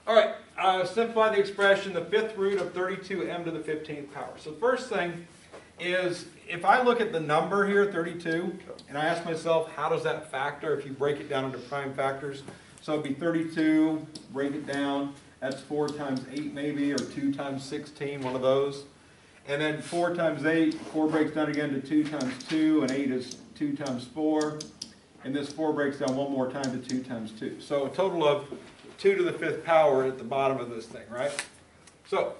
All right, simplify the expression, the fifth root of 32m to the 15th power. So the first thing is, if I look at the number here, 32, and I ask myself, how does that factor if you break it down into prime factors? So it'd be 32, break it down, that's 4 times 8 maybe, or 2 times 16, one of those. And then 4 times 8, 4 breaks down again to 2 times 2, and 8 is 2 times 4. And this 4 breaks down one more time to 2 times 2. So a total of 2 to the 5th power at the bottom of this thing, right? So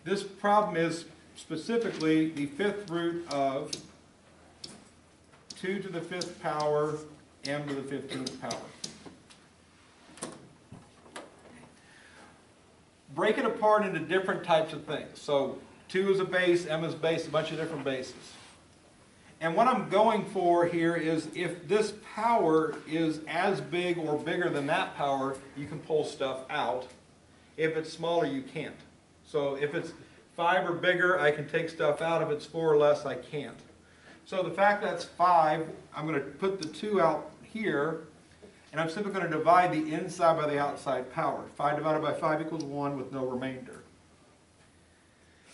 this problem is specifically the 5th root of 2 to the 5th power m to the 15th power. Break it apart into different types of things. So 2 is a base, m is a base, a bunch of different bases. And what I'm going for here is if this power is as big or bigger than that power, you can pull stuff out. If it's smaller, you can't. So if it's 5 or bigger, I can take stuff out. If it's 4 or less, I can't. So the fact that's 5, I'm going to put the 2 out here, and I'm simply going to divide the inside by the outside power. 5 divided by 5 equals 1 with no remainder.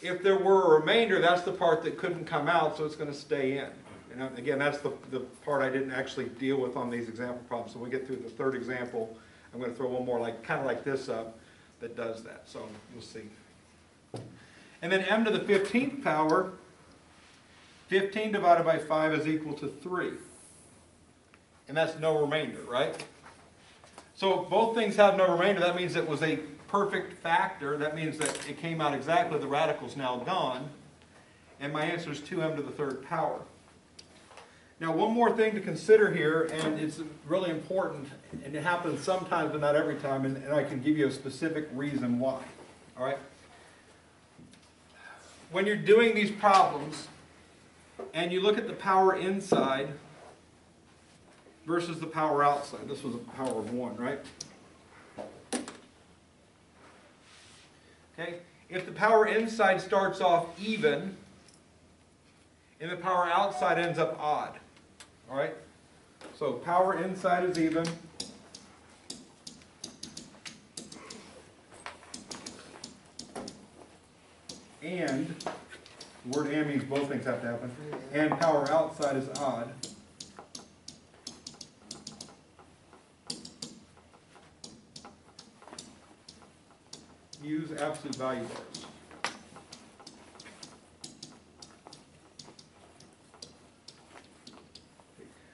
If there were a remainder, that's the part that couldn't come out, so it's going to stay in. And again, that's the part I didn't actually deal with on these example problems. So when we get through the third example, I'm going to throw one more, kind of like this up, that does that. So you'll see. And then m to the 15th power, 15 divided by 5 is equal to 3. And that's no remainder, right? So both things have no remainder. That means it was a perfect factor. That means that it came out exactly. The radical's now gone. And my answer is 2m to the 3rd power. Now one more thing to consider here, and it's really important, and it happens sometimes but not every time, and I can give you a specific reason why. All right? When you're doing these problems, and you look at the power inside versus the power outside. This was a power of 1, right? Okay? If the power inside starts off even, and the power outside ends up odd. All right? So power inside is even. And, the word and means both things have to happen. And power outside is odd. Use absolute value bars.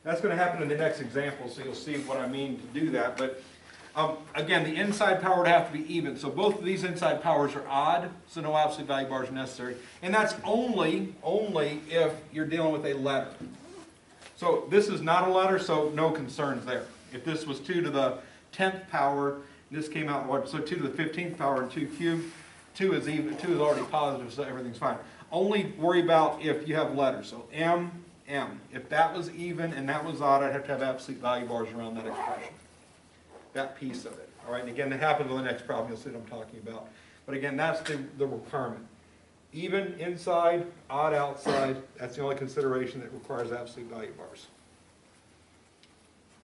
That's going to happen in the next example, so you'll see what I mean to do that. But again, the inside power would have to be even. So both of these inside powers are odd, so no absolute value bars are necessary. And that's only if you're dealing with a letter. So this is not a letter, so no concerns there. If this was 2 to the 10th power, this came out, so 2 to the 15th power and 2 cubed, 2 is even, 2 is already positive, so everything's fine. Only worry about if you have letters. So m. If that was even and that was odd, I'd have to have absolute value bars around that expression. That piece of it. All right, and again, that happens on the next problem. You'll see what I'm talking about. But again, that's the requirement. Even inside, odd outside, that's the only consideration that requires absolute value bars.